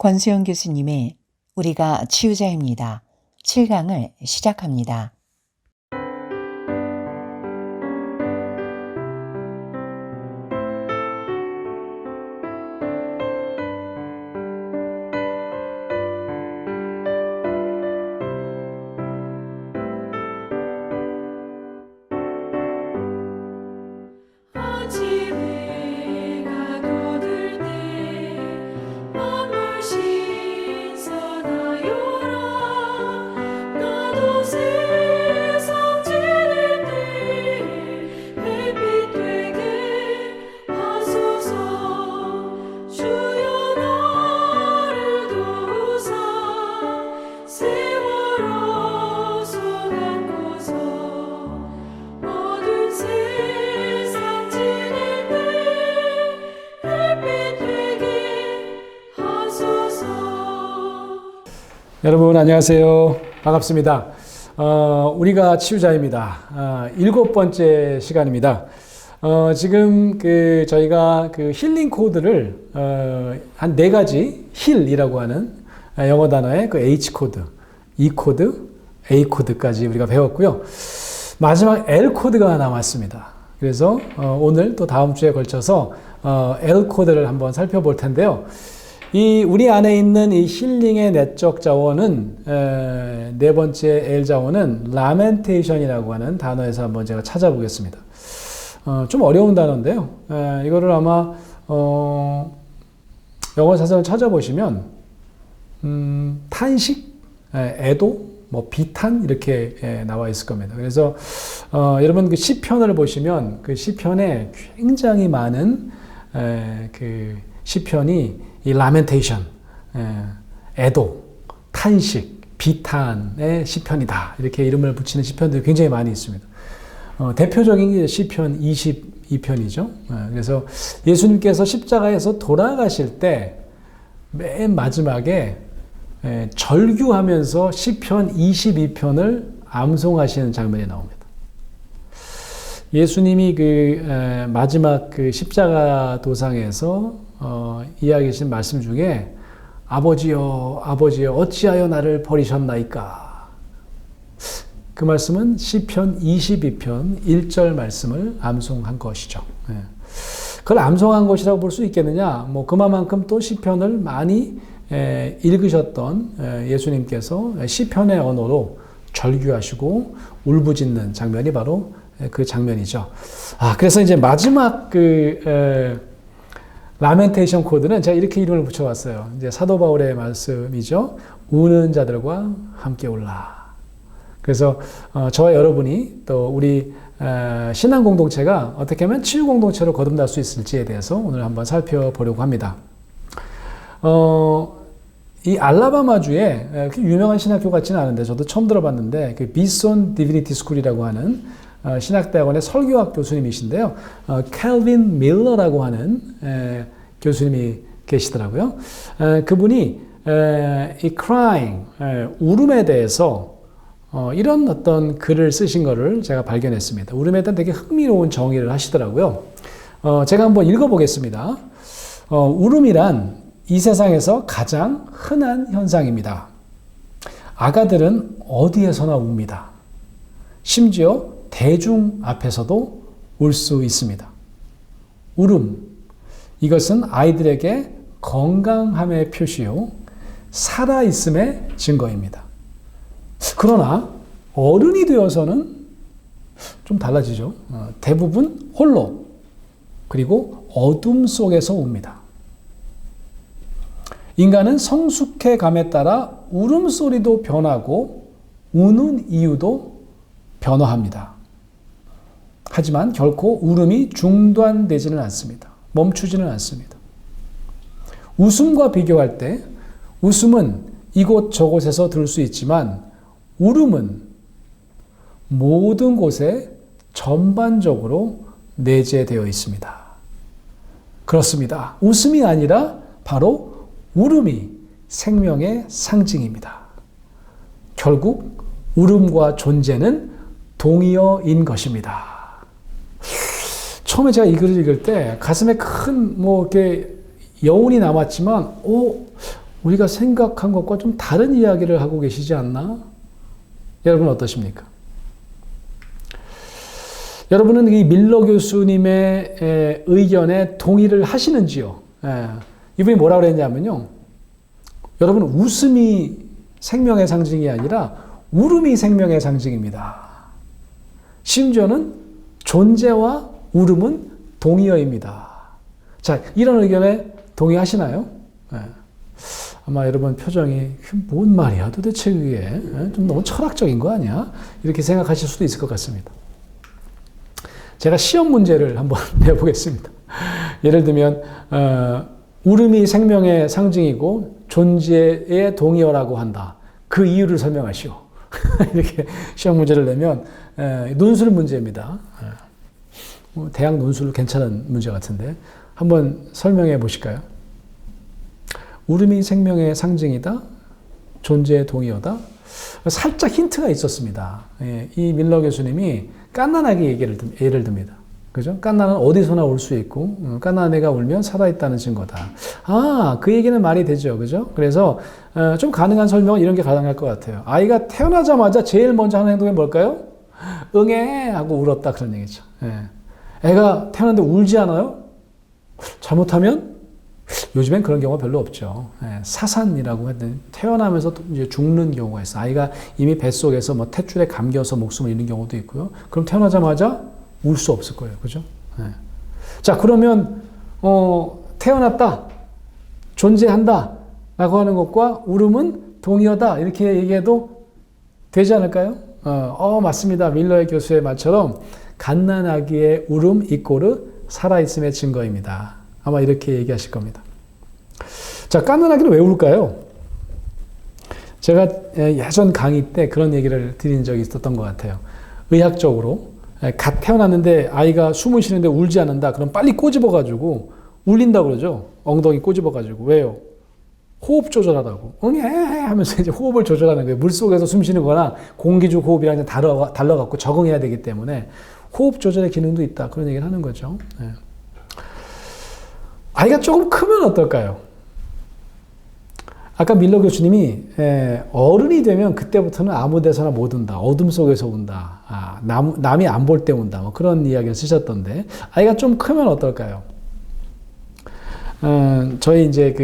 권수영 교수님의 우리가 치유자입니다. 7강을 시작합니다. 여러분 안녕하세요. 반갑습니다. 우리가 치유자입니다. 7번째 시간입니다. 지금 저희가 힐링 코드를 한 4가지 힐이라고 하는 영어 단어의 H 코드, E 코드, A 코드까지 우리가 배웠고요. 마지막 L 코드가 남았습니다. 그래서 오늘 또 다음 주에 걸쳐서 L 코드를 한번 살펴볼 텐데요. 우리 안에 있는 이 힐링의 내적 자원은, 4번째 L 자원은 라멘테이션이라고 하는 단어에서 한번 제가 찾아보겠습니다. 좀 어려운 단어인데요. 이거를 아마, 영어 사전을 찾아보시면, 탄식, 애도, 비탄, 이렇게 나와 있을 겁니다. 그래서, 여러분 그 시편을 보시면 그 시편에 굉장히 많은, 시편이 이 라멘테이션, 애도, 탄식, 비탄의 시편이다. 이렇게 이름을 붙이는 시편들이 굉장히 많이 있습니다. 대표적인 게 시편 22편이죠. 그래서 예수님께서 십자가에서 돌아가실 때 맨 마지막에 절규하면서 시편 22편을 암송하시는 장면이 나옵니다. 예수님이 마지막 십자가 도상에서 이야기하신 말씀 중에 아버지여 어찌하여 나를 버리셨나이까. 그 말씀은 시편 22편 1절 말씀을 암송한 것이죠. 그걸 암송한 것이라고 볼 수 있겠느냐? 그만큼 또 시편을 많이 읽으셨던 예수님께서 시편의 언어로 절규하시고 울부짖는 장면이 바로 그 장면이죠. 그래서 이제 마지막 라멘테이션 코드는 제가 이렇게 이름을 붙여봤어요. 이제 사도 바울의 말씀이죠. 우는 자들과 함께 울라. 그래서 저와 여러분이 또 우리 신앙 공동체가 어떻게 하면 치유 공동체로 거듭날 수 있을지에 대해서 오늘 한번 살펴보려고 합니다. 이 알라바마주에 유명한 신학교 같지는 않은데 저도 처음 들어봤는데 비손 디비니티 스쿨이라고 하는 신학대학원의 설교학 교수님이신데요. 캘빈 밀러라고 하는 교수님이 계시더라고요. 그분이 이 crying, 울음에 대해서 이런 어떤 글을 쓰신 거를 제가 발견했습니다. 울음에 대한 되게 흥미로운 정의를 하시더라고요. 제가 한번 읽어보겠습니다. 울음이란 이 세상에서 가장 흔한 현상입니다. 아가들은 어디에서나 웁니다. 심지어 대중 앞에서도 울 수 있습니다. 울음, 이것은 아이들에게 건강함의 표시요, 살아있음의 증거입니다. 그러나 어른이 되어서는 좀 달라지죠. 대부분 홀로, 그리고 어둠 속에서 웁니다. 인간은 성숙해 감에 따라 울음소리도 변하고 우는 이유도 변화합니다. 하지만 결코 울음이 중단되지는 않습니다. 멈추지는 않습니다. 웃음과 비교할 때 웃음은 이곳저곳에서 들을 수 있지만 울음은 모든 곳에 전반적으로 내재되어 있습니다. 그렇습니다. 웃음이 아니라 바로 울음이 생명의 상징입니다. 결국 울음과 존재는 동의어인 것입니다. 처음에 제가 이 글을 읽을 때 가슴에 큰 이렇게 여운이 남았지만 우리가 생각한 것과 좀 다른 이야기를 하고 계시지 않나? 여러분 어떠십니까? 여러분은 이 밀러 교수님의 의견에 동의를 하시는지요? 이분이 뭐라고 그랬냐면요. 여러분, 웃음이 생명의 상징이 아니라 울음이 생명의 상징입니다. 심지어는 존재와 울음은 동의어입니다. 자, 이런 의견에 동의하시나요? 아마 여러분 표정이 뭔 말이야 도대체 그게 좀 너무 철학적인 거 아니야? 이렇게 생각하실 수도 있을 것 같습니다. 제가 시험 문제를 한번 내보겠습니다. 예를 들면 울음이 생명의 상징이고 존재의 동의어라고 한다. 그 이유를 설명하시오. 이렇게 시험 문제를 내면 논술 문제입니다. 대학 논술 괜찮은 문제 같은데 한번 설명해 보실까요? 울음이 생명의 상징이다. 존재의 동의어다. 살짝 힌트가 있었습니다. 이 밀러 교수님이 갓난아기 예를 듭니다. 그죠? 갓난은 어디서나 올 수 있고, 갓난 애가 울면 살아있다는 증거다. 아, 그 얘기는 말이 되죠. 그죠? 그래서, 좀 가능한 설명은 이런 게 가능할 것 같아요. 아이가 태어나자마자 제일 먼저 하는 행동이 뭘까요? 응애! 하고 울었다. 그런 얘기죠. 애가 태어났는데 울지 않아요? 잘못하면? 요즘엔 그런 경우가 별로 없죠. 사산이라고 했더니 태어나면서 이제 죽는 경우가 있어요. 아이가 이미 뱃속에서 뭐 탯줄에 감겨서 목숨을 잃는 경우도 있고요. 그럼 태어나자마자 울 수 없을 거예요. 그죠? 자, 그러면, 태어났다. 존재한다. 라고 하는 것과 울음은 동의어다. 이렇게 얘기해도 되지 않을까요? 맞습니다. 밀러의 교수의 말처럼 갓난아기의 울음 이꼬르 살아있음의 증거입니다. 아마 이렇게 얘기하실 겁니다. 자, 갓난아기는 왜 울까요? 제가 예전 강의 때 그런 얘기를 드린 적이 있었던 것 같아요. 의학적으로 갓 태어났는데 아이가 숨을 쉬는데 울지 않는다. 그럼 빨리 꼬집어가지고 울린다고 그러죠. 엉덩이 꼬집어가지고. 왜요? 호흡 조절하라고. 응애 하면서 이제 호흡을 조절하는 거예요. 물속에서 숨 쉬는 거나 공기중 호흡이랑 달라갖고 적응해야 되기 때문에 호흡 조절의 기능도 있다. 그런 얘기를 하는 거죠. 아이가 조금 크면 어떨까요? 아까 밀러 교수님이 어른이 되면 그때부터는 아무 데서나 못 운다. 어둠 속에서 운다. 남이 안 볼 때 운다. 뭐 그런 이야기를 쓰셨던데 아이가 좀 크면 어떨까요? 저희 이제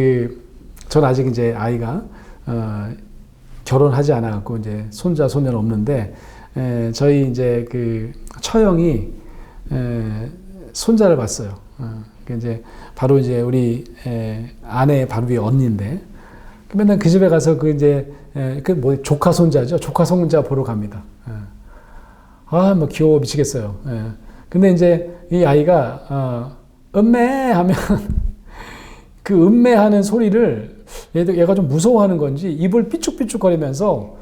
전 아직 이제 아이가 결혼하지 않아갖고 이제 손자 손녀는 없는데 저희 이제 처형이 손자를 봤어요. 이제 바로 이제 우리 아내의 바로 위에 언니인데 맨날 그 집에 가서 조카 손자죠. 조카 손자 보러 갑니다. 뭐 귀여워 미치겠어요. 근데 이제 이 아이가 음매 하면 그 음매하는 소리를 얘가 좀 무서워하는 건지 입을 삐죽삐죽거리면서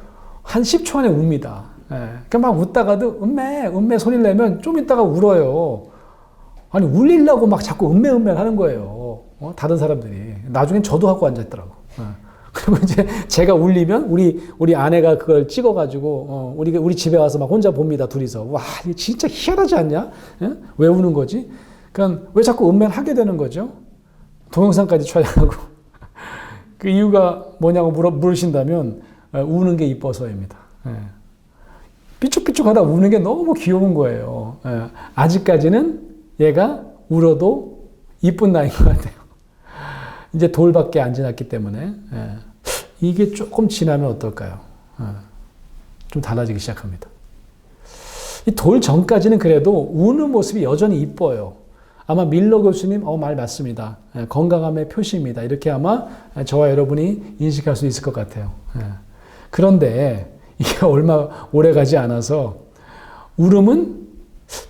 한 10초 안에 웁니다. 그러니까 막 웃다가도 음매 소리를 내면 좀 있다가 울어요. 아니 울리려고 막 자꾸 음매를 하는 거예요. 다른 사람들이. 나중엔 저도 하고 앉아있더라고. 그리고 이제 제가 울리면 우리 아내가 그걸 찍어가지고 우리 집에 와서 막 혼자 봅니다. 둘이서. 와, 이거 진짜 희한하지 않냐? 왜 우는 거지? 그러니까 왜 자꾸 음매를 하게 되는 거죠? 동영상까지 촬영하고. 그 이유가 뭐냐고 물으신다면 우는 게 이뻐서입니다. 삐죽삐죽하다 우는 게 너무 귀여운 거예요. 아직까지는 얘가 울어도 이쁜 나이인 것 같아요. 이제 돌밖에 안 지났기 때문에 이게 조금 지나면 어떨까요? 좀 달라지기 시작합니다. 이 돌 전까지는 그래도 우는 모습이 여전히 이뻐요. 아마 밀러 교수님 말 맞습니다. 건강함의 표시입니다. 이렇게 아마 저와 여러분이 인식할 수 있을 것 같아요. 그런데 이게 얼마 오래 가지 않아서 울음은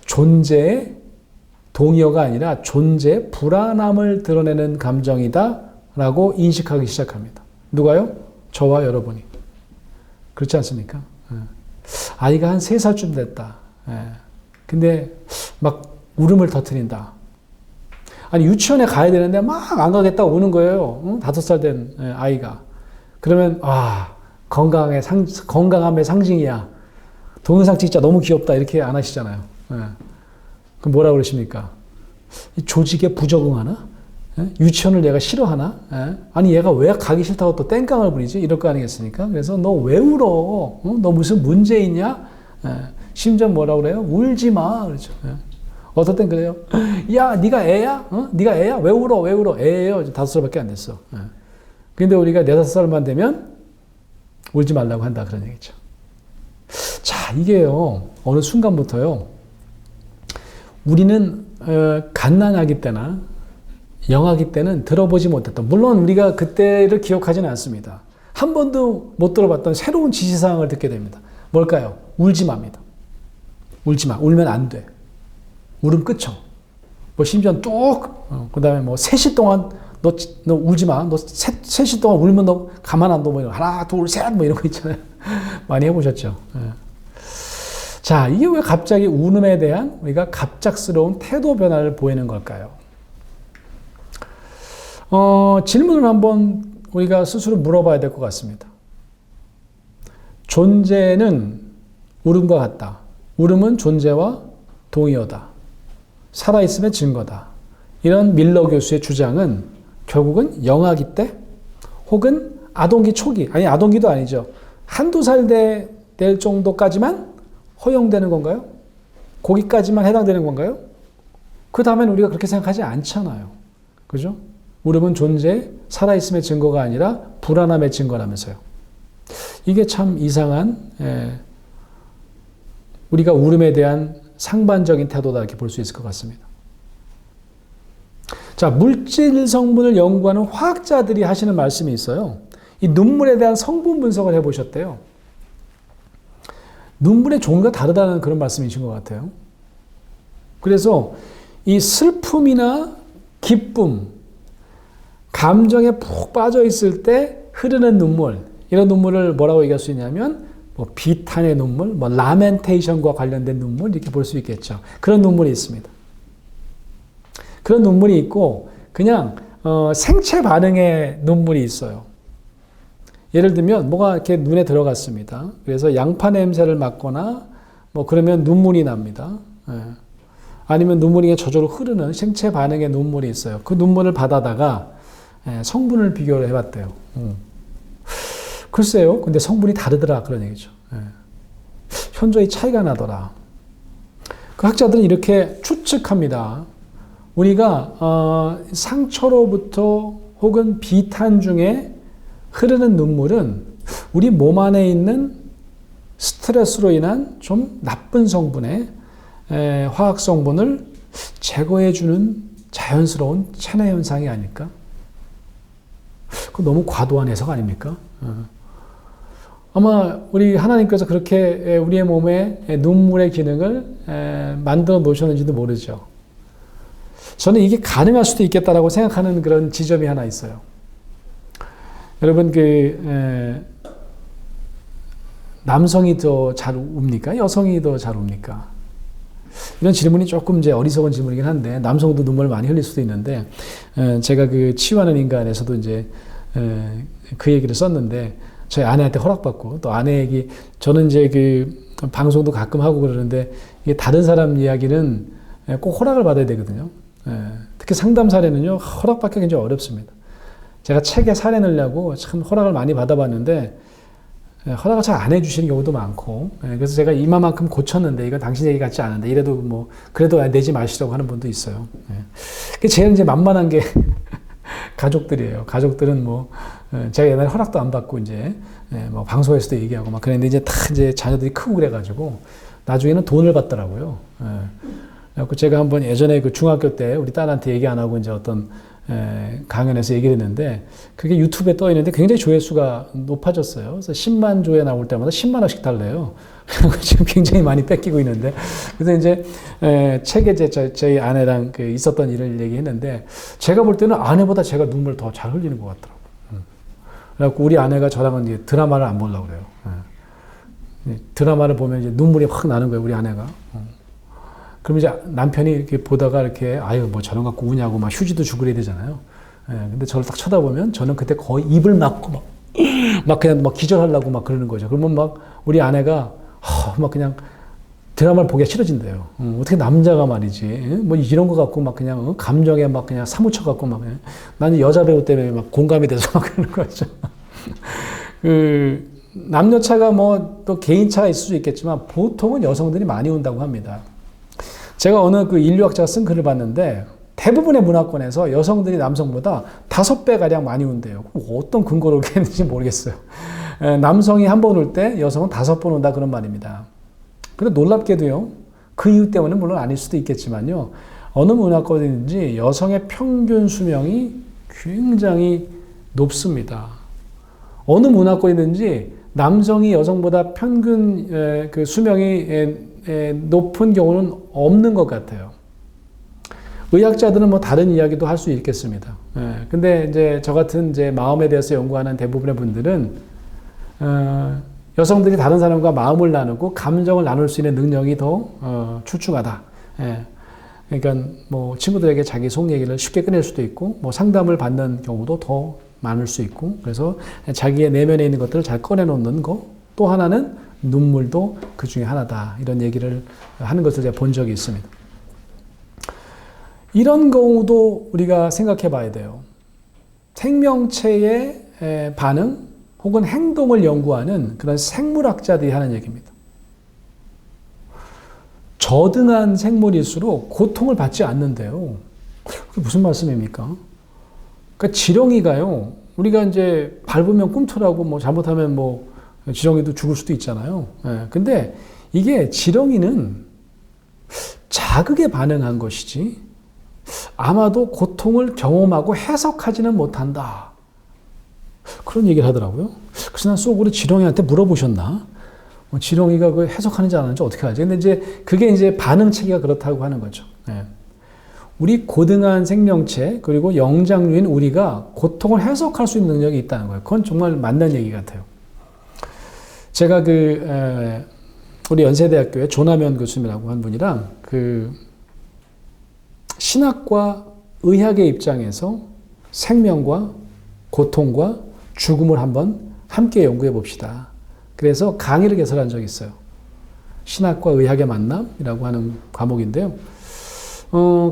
존재의 동의어가 아니라 존재의 불안함을 드러내는 감정이다 라고 인식하기 시작합니다. 누가요? 저와 여러분이. 그렇지 않습니까? 아이가 한 3살쯤 됐다. 근데 막 울음을 터뜨린다. 아니 유치원에 가야 되는데 막 안 가겠다고 우는 거예요. 5살 된 아이가. 그러면 건강함의 상징이야. 동영상 찍자 너무 귀엽다 이렇게 안 하시잖아요. 그럼 뭐라 그러십니까? 이 조직에 부적응하나? 유치원을 얘가 싫어하나? 아니 얘가 왜 가기 싫다고 또 땡깡을 부리지? 이럴 거 아니겠습니까? 그래서 너 왜 울어? 너 무슨 문제 있냐? 심지어 뭐라고 그래요? 울지 마. 그렇죠. 어떨 땐 그래요. 야, 네가 애야? 네가 애야? 왜 울어? 왜 울어? 애예요. 5살밖에 안 됐어. 근데 우리가 4-5살만 되면 울지 말라고 한다. 그런 얘기죠. 자, 이게요. 어느 순간부터요. 우리는 갓난아기 때나 영아기 때는 들어보지 못했던, 물론 우리가 그때를 기억하지는 않습니다. 한 번도 못 들어봤던 새로운 지시사항을 듣게 됩니다. 뭘까요? 울지 맙니다. 울지 마. 울면 안 돼. 울음 끊죠. 뭐 심지어 그 다음에 뭐 3시 동안 너 울지 마. 너 3시 동안 울면 너 가만 안 둬. 뭐 하나, 둘, 셋 뭐 이런 거 있잖아요. 많이 해보셨죠? 자, 이게 왜 갑자기 울음에 대한 우리가 갑작스러운 태도 변화를 보이는 걸까요? 질문을 한번 우리가 스스로 물어봐야 될 것 같습니다. 존재는 울음과 같다. 울음은 존재와 동의어다. 살아있음의 증거다. 이런 밀러 교수의 주장은 결국은 영아기 때 혹은 아동기 초기, 아니 아동기도 아니죠. 한두 살 될 정도까지만 허용되는 건가요? 거기까지만 해당되는 건가요? 그 다음엔 우리가 그렇게 생각하지 않잖아요. 그죠? 울음은 존재, 살아있음의 증거가 아니라 불안함의 증거라면서요. 이게 참 이상한, 우리가 울음에 대한 상반적인 태도다 이렇게 볼 수 있을 것 같습니다. 자, 물질 성분을 연구하는 화학자들이 하시는 말씀이 있어요. 이 눈물에 대한 성분 분석을 해보셨대요. 눈물의 종류가 다르다는 그런 말씀이신 것 같아요. 그래서 이 슬픔이나 기쁨, 감정에 푹 빠져 있을 때 흐르는 눈물, 이런 눈물을 뭐라고 얘기할 수 있냐면 뭐 비탄의 눈물, 뭐 라멘테이션과 관련된 눈물 이렇게 볼 수 있겠죠. 그런 눈물이 있습니다. 그런 눈물이 있고 그냥 생체 반응의 눈물이 있어요. 예를 들면 뭐가 이렇게 눈에 들어갔습니다. 그래서 양파 냄새를 맡거나 뭐 그러면 눈물이 납니다. 아니면 눈물이 저절로 흐르는 생체 반응의 눈물이 있어요. 그 눈물을 받아다가 성분을 비교를 해봤대요. 글쎄요. 근데 성분이 다르더라. 그런 얘기죠. 현저히 차이가 나더라. 그 학자들은 이렇게 추측합니다. 우리가 상처로부터 혹은 비탄 중에 흐르는 눈물은 우리 몸 안에 있는 스트레스로 인한 좀 나쁜 성분의 화학 성분을 제거해주는 자연스러운 체내 현상이 아닐까? 그거 너무 과도한 해석 아닙니까? 아마 우리 하나님께서 그렇게 우리의 몸에 눈물의 기능을 만들어 놓으셨는지도 모르죠. 저는 이게 가능할 수도 있겠다라고 생각하는 그런 지점이 하나 있어요. 여러분, 남성이 더 잘 웁니까? 여성이 더 잘 웁니까? 이런 질문이 조금 이제 어리석은 질문이긴 한데, 남성도 눈물을 많이 흘릴 수도 있는데, 제가 그 치유하는 인간에서도 이제, 그 얘기를 썼는데, 저희 아내한테 허락받고, 또 아내 얘기, 저는 이제 그 방송도 가끔 하고 그러는데, 이게 다른 사람 이야기는 꼭 허락을 받아야 되거든요. 특히 상담 사례는요, 허락받기가 굉장히 어렵습니다. 제가 책에 사례 넣으려고 참 허락을 많이 받아봤는데 허락을 잘 안 해주시는 경우도 많고, 그래서 제가 이만큼 고쳤는데 이건 당신 얘기 같지 않은데 이래도 뭐 그래도 내지 마시라고 하는 분도 있어요. 제일 이제 만만한 게 가족들이에요. 가족들은 뭐 제가 옛날에 허락도 안 받고 이제 뭐 방송에서도 얘기하고 막 그랬는데 이제 다 이제 자녀들이 크고 그래가지고 나중에는 돈을 받더라고요. 그래서 제가 한번 예전에 그 중학교 때 우리 딸한테 얘기 안 하고 이제 어떤 강연에서 얘기를 했는데 그게 유튜브에 떠 있는데 굉장히 조회수가 높아졌어요. 그래서 10만 조회 나올 때마다 10만 원씩 달래요. 지금 굉장히 많이 뺏기고 있는데 그래서 이제 책에 저희 아내랑 그 있었던 일을 얘기했는데 제가 볼 때는 아내보다 제가 눈물 더 잘 흘리는 것 같더라고요. 그래갖고 우리 아내가 저랑은 이제 드라마를 안 보려고 그래요. 드라마를 보면 이제 눈물이 확 나는 거예요, 우리 아내가. 그러면 이제 남편이 이렇게 보다가 이렇게 아유 뭐 저런 갖고 우냐고 막 휴지도 주고 그래야 되잖아요. 근데 저를 딱 쳐다보면 저는 그때 거의 입을 막고 막 그냥 막 기절하려고 막 그러는 거죠. 그러면 막 우리 아내가 막 그냥 드라마를 보기가 싫어진대요. 어떻게 남자가 말이지, 뭐 이런 거 갖고 막 그냥 감정에 막 그냥 사무쳐 갖고 막 나는 여자 배우 때문에 막 공감이 돼서 막 그런 거죠. 그 남녀차가 뭐 또 개인차가 있을 수 있겠지만 보통은 여성들이 많이 온다고 합니다. 제가 어느 그 인류학자가 쓴 글을 봤는데 대부분의 문화권에서 여성들이 남성보다 5배가량 많이 온대요. 어떤 근거로 그렇게 했는지 모르겠어요. 남성이 한 번 올 때 여성은 5번 온다 그런 말입니다. 근데 놀랍게도요, 그 이유 때문에 물론 아닐 수도 있겠지만요, 어느 문화권이든지 여성의 평균 수명이 굉장히 높습니다. 어느 문화권이든지 남성이 여성보다 평균 그 수명이 높은 경우는 없는 것 같아요. 의학자들은 뭐 다른 이야기도 할 수 있겠습니다. 근데 이제 저 같은 이제 마음에 대해서 연구하는 대부분의 분들은 여성들이 다른 사람과 마음을 나누고 감정을 나눌 수 있는 능력이 더 출중하다. 그러니까 뭐 친구들에게 자기 속 얘기를 쉽게 꺼낼 수도 있고, 뭐 상담을 받는 경우도 더 많을 수 있고, 그래서 자기의 내면에 있는 것들을 잘 꺼내놓는 거. 또 하나는 눈물도 그 중에 하나다. 이런 얘기를 하는 것을 제가 본 적이 있습니다. 이런 경우도 우리가 생각해 봐야 돼요. 생명체의 반응 혹은 행동을 연구하는 그런 생물학자들이 하는 얘기입니다. 저등한 생물일수록 고통을 받지 않는데요. 그게 무슨 말씀입니까? 그러니까 지렁이가요, 우리가 이제 밟으면 꿈틀하고 뭐 잘못하면 뭐 지렁이도 죽을 수도 있잖아요. 근데 이게 지렁이는 자극에 반응한 것이지 아마도 고통을 경험하고 해석하지는 못한다. 그런 얘기를 하더라고요. 그래서 난 속으로 지렁이한테 물어보셨나? 지렁이가 그 해석하는지 안 하는지 어떻게 알지? 근데 이제 그게 이제 반응 체계가 그렇다고 하는 거죠. 우리 고등한 생명체 그리고 영장류인 우리가 고통을 해석할 수 있는 능력이 있다는 거예요. 그건 정말 맞는 얘기 같아요. 제가 우리 연세대학교의 조남현 교수님이라고 한 분이랑 그 신학과 의학의 입장에서 생명과 고통과 죽음을 한번 함께 연구해 봅시다. 그래서 강의를 개설한 적이 있어요. 신학과 의학의 만남이라고 하는 과목인데요.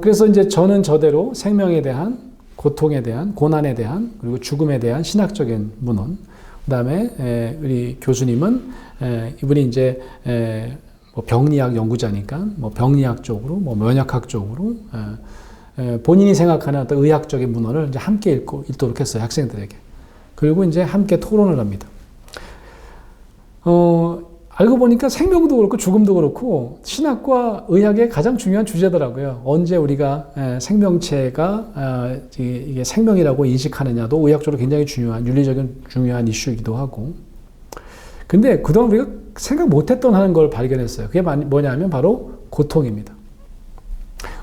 그래서 이제 저는 저대로 생명에 대한, 고통에 대한, 고난에 대한, 그리고 죽음에 대한 신학적인 문헌. 그 다음에 우리 교수님은 이분이 이제 뭐 병리학 연구자니까 뭐 병리학 쪽으로, 뭐 면역학 쪽으로 본인이 생각하는 어떤 의학적인 문헌을 이제 함께 읽도록 했어요, 학생들에게. 그리고 이제 함께 토론을 합니다. 알고 보니까 생명도 그렇고 죽음도 그렇고 신학과 의학의 가장 중요한 주제더라고요. 언제 우리가 생명체가 이게 생명이라고 인식하느냐도 의학적으로 굉장히 중요한, 윤리적인 중요한 이슈이기도 하고. 근데 그동안 우리가 생각 못했던 하는 걸 발견했어요. 그게 뭐냐면 바로 고통입니다.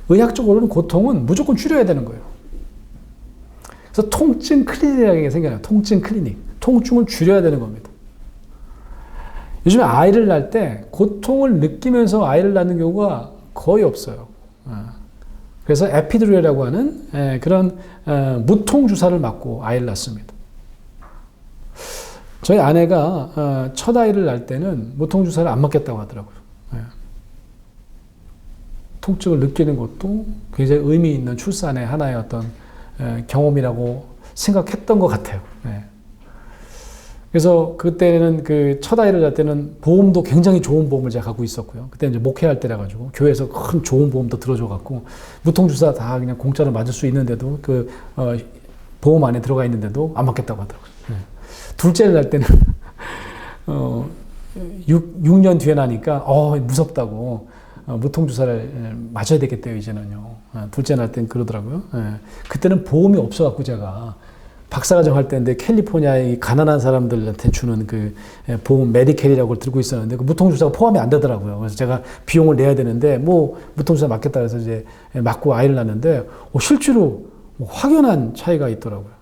의학적으로는 고통은 무조건 줄여야 되는 거예요. 그래서 통증 클리닉이라는 게 생겨요. 통증 클리닉. 통증을 줄여야 되는 겁니다. 요즘에 아이를 낳을 때 고통을 느끼면서 아이를 낳는 경우가 거의 없어요. 그래서 에피듀랄이라고 하는 그런 무통 주사를 맞고 아이를 낳습니다. 저희 아내가 첫 아이를 낳을 때는 무통 주사를 안 맞겠다고 하더라고요. 통증을 느끼는 것도 굉장히 의미 있는 출산의 하나의 어떤 경험이라고 생각했던 것 같아요. 그래서 그때는 그 첫 아이를 낳을 때는 보험도 굉장히 좋은 보험을 제가 갖고 있었고요. 그때 이제 목회할 때라 가지고 교회에서 큰 좋은 보험도 들어줘 갖고 무통 주사 다 그냥 공짜로 맞을 수 있는데도 그 보험 안에 들어가 있는데도 안 맞겠다고 하더라고요. 둘째를 낳을 때는 6년 뒤에 나니까 무섭다고 무통 주사를 맞아야 되겠대요 이제는요. 둘째 낳을 때는 그러더라고요. 그때는 보험이 없어 갖고 제가 박사과정 할 때인데 캘리포니아의 가난한 사람들한테 주는 그 보험 메디켈이라고 들고 있었는데 그 무통주사가 포함이 안 되더라고요. 그래서 제가 비용을 내야 되는데 뭐 무통주사 맞겠다 해서 이제 맞고 아이를 낳는데 실제로 확연한 차이가 있더라고요.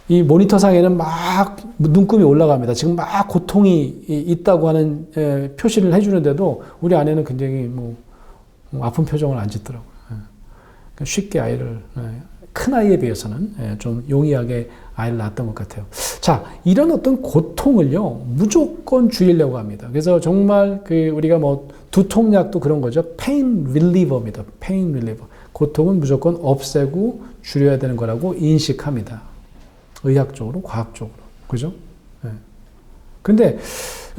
이 모니터상에는 막 눈금이 올라갑니다. 지금 막 고통이 있다고 하는 표시를 해주는데도 우리 아내는 굉장히 뭐 아픈 표정을 안 짓더라고요. 쉽게 아이를 큰 아이에 비해서는 좀 용이하게 아이를 낳았던 것 같아요. 자, 이런 어떤 고통을요, 무조건 줄이려고 합니다. 그래서 정말 우리가 뭐 두통약도 그런 거죠. pain reliever입니다. pain reliever. 고통은 무조건 없애고 줄여야 되는 거라고 인식합니다. 의학적으로, 과학적으로. 그죠? 네. 근데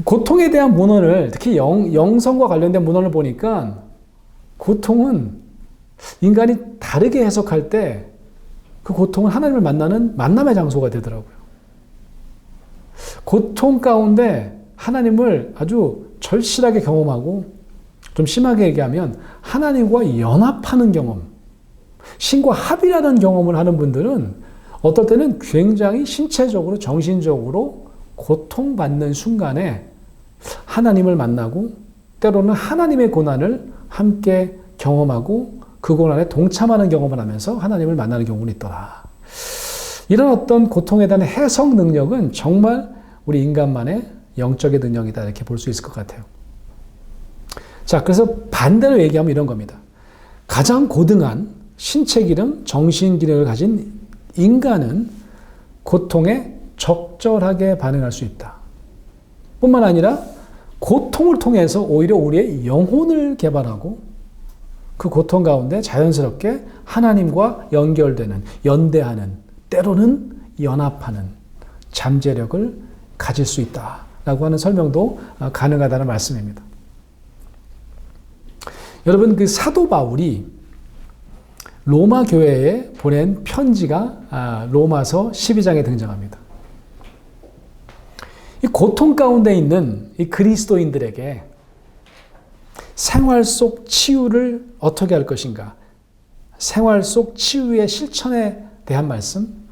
고통에 대한 문헌을, 특히 영성과 관련된 문헌을 보니까 고통은 인간이 다르게 해석할 때 그 고통은 하나님을 만나는 만남의 장소가 되더라고요. 고통 가운데 하나님을 아주 절실하게 경험하고, 좀 심하게 얘기하면 하나님과 연합하는 경험, 신과 합이라는 경험을 하는 분들은 어떨 때는 굉장히 신체적으로, 정신적으로 고통받는 순간에 하나님을 만나고, 때로는 하나님의 고난을 함께 경험하고 그 고난에 동참하는 경험을 하면서 하나님을 만나는 경우는 있더라. 이런 어떤 고통에 대한 해석 능력은 정말 우리 인간만의 영적인 능력이다, 이렇게 볼 수 있을 것 같아요. 자, 그래서 반대로 얘기하면 이런 겁니다. 가장 고등한 신체 기능, 정신 기능을 가진 인간은 고통에 적절하게 반응할 수 있다. 뿐만 아니라 고통을 통해서 오히려 우리의 영혼을 개발하고 그 고통 가운데 자연스럽게 하나님과 연결되는, 연대하는, 때로는 연합하는 잠재력을 가질 수 있다라고 하는 설명도 가능하다는 말씀입니다. 여러분, 그 사도 바울이 로마 교회에 보낸 편지가 로마서 12장에 등장합니다. 이 고통 가운데 있는 이 그리스도인들에게 생활 속 치유를 어떻게 할 것인가, 생활 속 치유의 실천에 대한 말씀,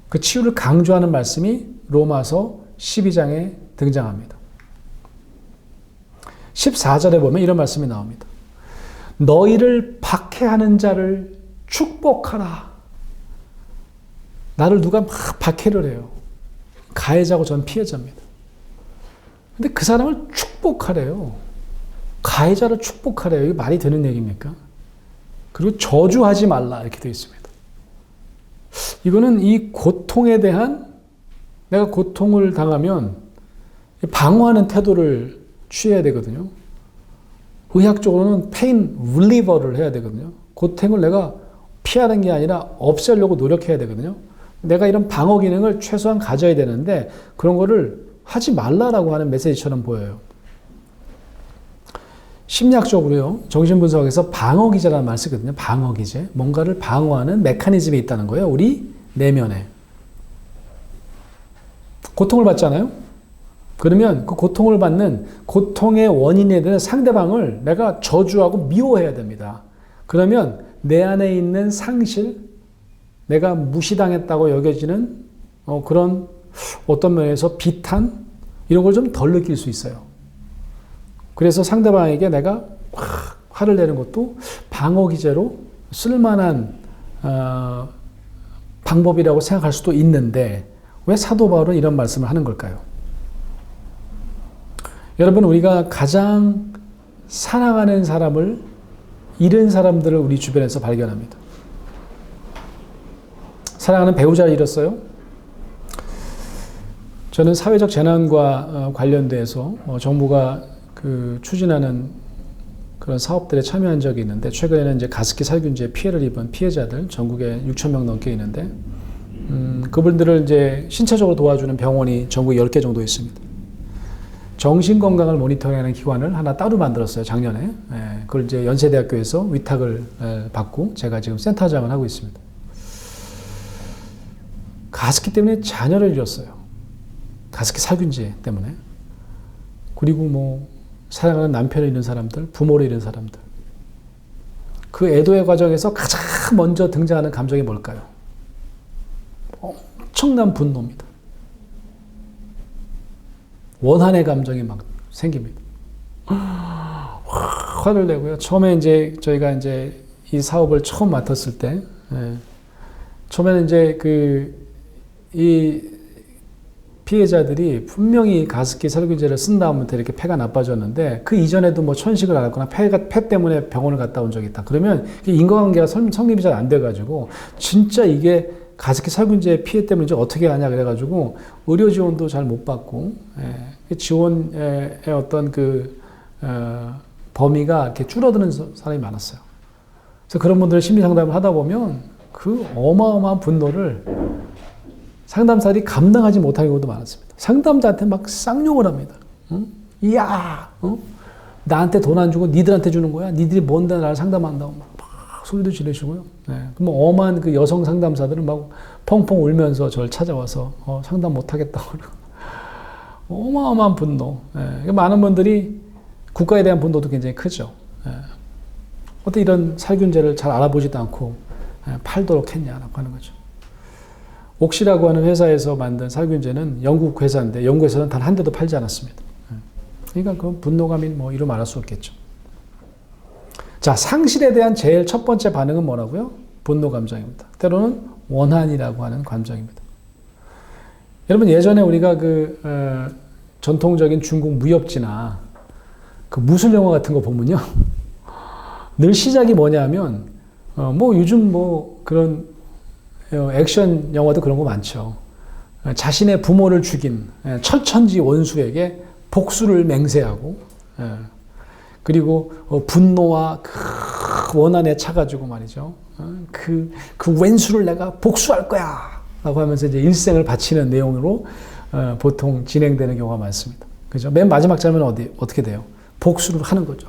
그 치유를 강조하는 말씀이 로마서 12장에 등장합니다. 14절에 보면 이런 말씀이 나옵니다. 너희를 박해하는 자를 축복하라. 나를 누가 막 박해를 해요. 가해자고 전 피해자입니다. 근데 그 사람을 축복하래요. 가해자를 축복하래요. 이게 말이 되는 얘기입니까? 그리고 저주하지 말라, 이렇게 되어 있습니다. 이거는 이 고통에 대한, 내가 고통을 당하면 방어하는 태도를 취해야 되거든요. 의학적으로는 pain reliever를 해야 되거든요. 고통을 내가 피하는 게 아니라 없애려고 노력해야 되거든요. 내가 이런 방어 기능을 최소한 가져야 되는데 그런 거를 하지 말라라고 하는 메시지처럼 보여요. 심리학적으로요, 정신분석에서 방어기제라는 말을 쓰거든요. 방어기제. 뭔가를 방어하는 메커니즘이 있다는 거예요. 우리 내면에. 고통을 받잖아요? 그러면 그 고통을 받는 고통의 원인에 대한 상대방을 내가 저주하고 미워해야 됩니다. 그러면 내 안에 있는 상실, 내가 무시당했다고 여겨지는 그런 어떤 면에서 비탄, 이런 걸 좀 덜 느낄 수 있어요. 그래서 상대방에게 내가 화를 내는 것도 방어기제로 쓸만한 방법이라고 생각할 수도 있는데 왜 사도 바울은 이런 말씀을 하는 걸까요? 여러분, 우리가 가장 사랑하는 사람을 잃은 사람들을 우리 주변에서 발견합니다. 사랑하는 배우자를 잃었어요? 저는 사회적 재난과 관련돼서 정부가 추진하는 그런 사업들에 참여한 적이 있는데, 최근에는 이제 가습기 살균제 피해를 입은 피해자들 전국에 6,000명 넘게 있는데, 그분들을 이제 신체적으로 도와주는 병원이 전국에 10개 정도 있습니다. 정신건강을 모니터링하는 기관을 하나 따로 만들었어요, 작년에. 그걸 이제 연세대학교에서 위탁을 받고 제가 지금 센터장을 하고 있습니다. 가습기 때문에 자녀를 잃었어요. 가습기 살균제 때문에. 그리고 뭐 사랑하는 남편을 잃은 사람들, 부모를 잃은 사람들. 그 애도의 과정에서 가장 먼저 등장하는 감정이 뭘까요? 엄청난 분노입니다. 원한의 감정이 막 생깁니다. 화를 내고요. 처음에 이제 저희가 이제 이 사업을 처음 맡았을 때, 처음에는 이제 이 피해자들이 분명히 가습기 살균제를 쓴 다음부터 이렇게 폐가 나빠졌는데, 그 이전에도 뭐 천식을 앓았거나 폐 때문에 병원을 갔다 온 적이 있다. 그러면 인과관계가 성립이 잘 안 돼가지고 진짜 이게 가습기 살균제 피해 때문에 이제 어떻게 하냐 그래가지고 의료 지원도 잘 못 받고 지원의 어떤 범위가 이렇게 줄어드는 사람이 많았어요. 그래서 그런 분들 심리 상담을 하다 보면 그 어마어마한 분노를 상담사들이 감당하지 못하는 경우도 많았습니다. 상담자한테 막 쌍욕을 합니다. 응? 이야, 나한테 돈 안 주고 니들한테 주는 거야? 니들이 뭔데 나를 상담한다고 막 소리도 지르시고요. 그럼 어마한 그 여성 상담사들은 막 펑펑 울면서 저를 찾아와서 상담 못 하겠다고 어마어마한 분노. 많은 분들이 국가에 대한 분노도 굉장히 크죠. 어떻게 이런 살균제를 잘 알아보지도 않고 팔도록 했냐라고 하는 거죠. 옥시라고 하는 회사에서 만든 살균제는 영국 회사인데 영국에서는 단 한 대도 팔지 않았습니다. 그러니까 그 분노감이 뭐 이루 말할 수 없겠죠. 자, 상실에 대한 제일 첫 번째 반응은 뭐라고요? 분노 감정입니다. 때로는 원한이라고 하는 감정입니다. 여러분 예전에 우리가 전통적인 중국 무협지나 그 무술 영화 같은 거 보면요, 늘 시작이 뭐냐면 뭐 요즘 뭐 그런 액션 영화도 그런 거 많죠. 자신의 부모를 죽인 철천지 원수에게 복수를 맹세하고, 그리고 분노와 그 원한에 차가지고 말이죠. 그 왼수를 내가 복수할 거야! 라고 하면서 이제 일생을 바치는 내용으로 보통 진행되는 경우가 많습니다. 그죠? 맨 마지막 장면은 어떻게 돼요? 복수를 하는 거죠.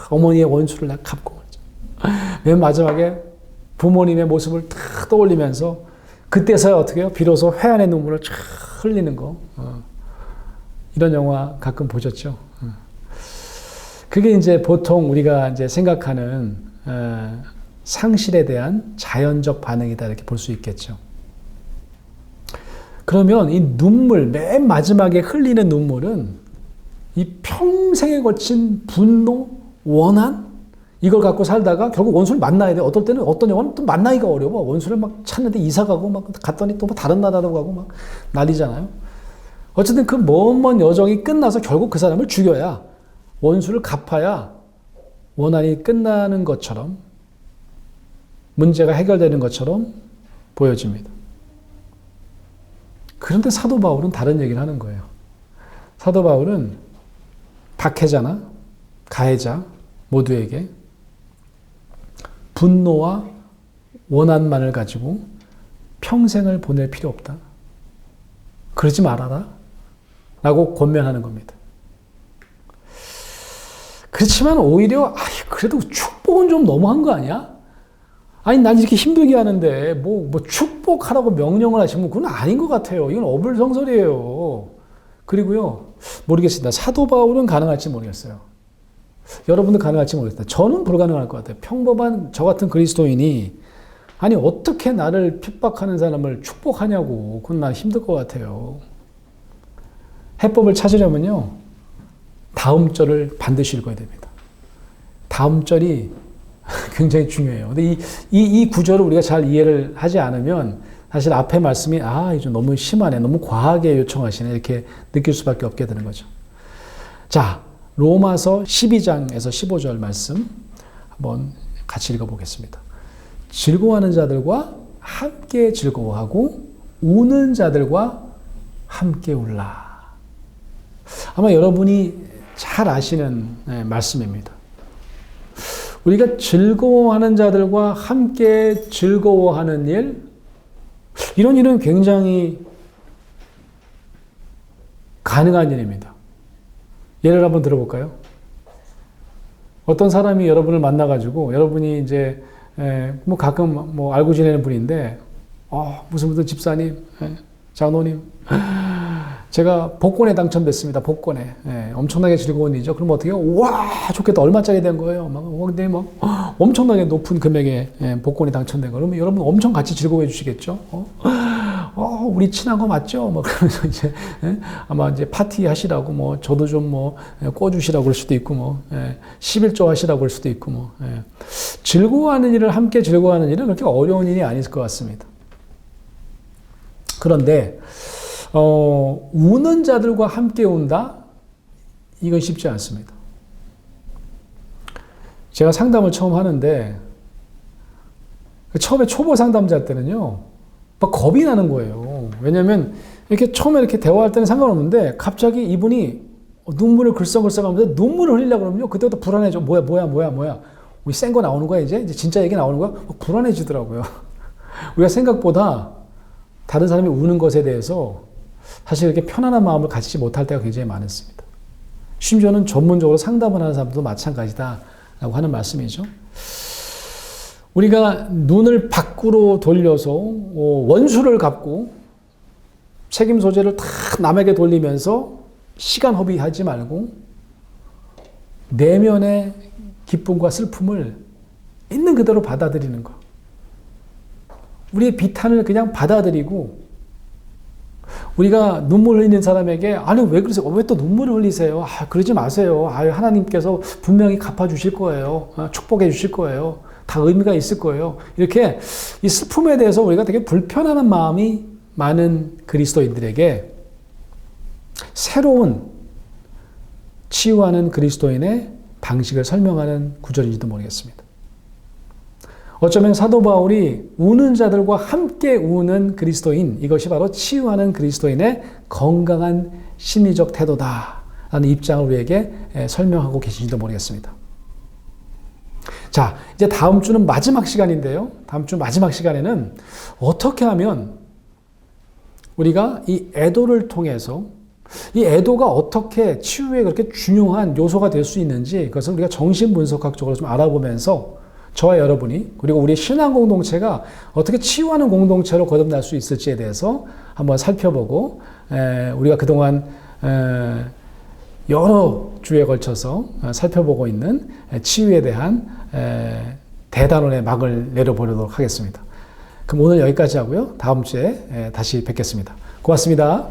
어머니의 원수를 내가 갚고 말이죠. 맨 마지막에 부모님의 모습을 탁 떠올리면서 그때서야 어떻게 해요? 비로소 회한의 눈물을 쫙 흘리는 거. 이런 영화 가끔 보셨죠? 그게 이제 보통 우리가 이제 생각하는 상실에 대한 자연적 반응이다 이렇게 볼 수 있겠죠. 그러면 이 눈물, 맨 마지막에 흘리는 눈물은 이 평생에 걸친 분노, 원한, 이걸 갖고 살다가 결국 원수를 만나야 돼. 어떨 때는 어떤 영화는 또 만나기가 어려워. 원수를 막 찾는데 이사 가고 막 갔더니 또 다른 나라로 가고 막 난리잖아요. 어쨌든 그 먼 여정이 끝나서 결국 그 사람을 죽여야, 원수를 갚아야 원한이 끝나는 것처럼, 문제가 해결되는 것처럼 보여집니다. 그런데 사도 바울은 다른 얘기를 하는 거예요. 사도 바울은 박해자나 가해자 모두에게 분노와 원한만을 가지고 평생을 보낼 필요 없다. 그러지 말아라. 라고 권면하는 겁니다. 그렇지만 오히려 그래도 축복은 좀 너무한 거 아니야? 아니 난 이렇게 힘들게 하는데 뭐 축복하라고 명령을 하시면 그건 아닌 것 같아요. 이건 어불성설이에요. 그리고요, 모르겠습니다. 사도 바울은 가능할지 모르겠어요. 여러분도 가능할지 모르겠다. 저는 불가능할 것 같아요. 평범한 저 같은 그리스도인이 아니 어떻게 나를 핍박하는 사람을 축복하냐고. 그건 난 힘들 것 같아요. 해법을 찾으려면요, 다음 절을 반드시 읽어야 됩니다. 다음 절이 굉장히 중요해요. 근데 이 구절을 우리가 잘 이해를 하지 않으면 사실 앞에 말씀이 이제 너무 심하네, 너무 과하게 요청하시네 이렇게 느낄 수밖에 없게 되는 거죠. 자, 로마서 12장에서 15절 말씀 한번 같이 읽어보겠습니다. 즐거워하는 자들과 함께 즐거워하고 우는 자들과 함께 울라. 아마 여러분이 잘 아시는 말씀입니다. 우리가 즐거워하는 자들과 함께 즐거워하는 일, 이런 일은 굉장히 가능한 일입니다. 예를 한번 들어볼까요? 어떤 사람이 여러분을 만나가지고 여러분이 이제 뭐 가끔 뭐 알고 지내는 분인데 무슨 집사님, 장로님, 제가 복권에 당첨됐습니다. 복권에. 엄청나게 즐거운 일이죠. 그럼 어떻게 해요? 와, 좋겠다. 얼마짜리 된 거예요? 근데 엄청나게 높은 금액의 복권이 당첨된 거. 그러면 여러분 엄청 같이 즐거워해 주시겠죠? 우리 친한 거 맞죠? 그러면서 이제, 아마 이제 파티 하시라고 저도 좀 꿔주시라고 할 수도 있고 11조 하시라고 할 수도 있고 즐거워하는 일을 함께 즐거워하는 일은 그렇게 어려운 일이 아닐 것 같습니다. 그런데, 우는 자들과 함께 운다? 이건 쉽지 않습니다. 제가 상담을 처음 하는데, 처음에 초보 상담자 때는요, 막 겁이 나는 거예요. 왜냐하면 이렇게 처음에 이렇게 대화할 때는 상관없는데 갑자기 이분이 눈물을 글썽글썽하면서 눈물을 흘리려고 그러면요. 그때부터 불안해져. 뭐야. 우리 센 거 나오는 거야 이제 진짜 얘기 나오는 거야? 불안해지더라고요. 우리가 생각보다 다른 사람이 우는 것에 대해서 사실 이렇게 편안한 마음을 가지지 못할 때가 굉장히 많았습니다. 심지어는 전문적으로 상담을 하는 사람도 마찬가지다라고 하는 말씀이죠. 우리가 눈을 밖으로 돌려서 원수를 갚고 책임 소재를 다 남에게 돌리면서 시간 허비하지 말고 내면의 기쁨과 슬픔을 있는 그대로 받아들이는 것. 우리의 비탄을 그냥 받아들이고 우리가 눈물 흘리는 사람에게 아니 왜 그러세요? 왜 또 눈물을 흘리세요? 그러지 마세요. 하나님께서 분명히 갚아주실 거예요. 축복해 주실 거예요. 다 의미가 있을 거예요. 이렇게 이 슬픔에 대해서 우리가 되게 불편한 마음이 많은 그리스도인들에게 새로운 치유하는 그리스도인의 방식을 설명하는 구절인지도 모르겠습니다. 어쩌면 사도 바울이 우는 자들과 함께 우는 그리스도인, 이것이 바로 치유하는 그리스도인의 건강한 심리적 태도다라는 입장을 우리에게 설명하고 계신지도 모르겠습니다. 자, 이제 다음 주는 마지막 시간인데요. 다음 주 마지막 시간에는 어떻게 하면 우리가 이 애도를 통해서 이 애도가 어떻게 치유에 그렇게 중요한 요소가 될 수 있는지 그것을 우리가 정신분석학적으로 좀 알아보면서 저와 여러분이 그리고 우리 신앙 공동체가 어떻게 치유하는 공동체로 거듭날 수 있을지에 대해서 한번 살펴보고 우리가 그동안 여러 주에 걸쳐서 살펴보고 있는 치유에 대한 대단원의 막을 내려보도록 하겠습니다. 그럼 오늘 여기까지 하고요. 다음 주에 다시 뵙겠습니다. 고맙습니다.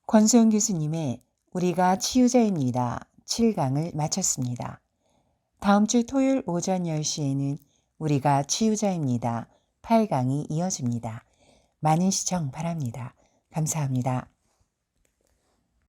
권수영 교수님의 우리가 치유자입니다. 7강을 마쳤습니다. 다음 주 토요일 오전 10시에는 우리가 치유자입니다. 8강이 이어집니다. 많은 시청 바랍니다. 감사합니다.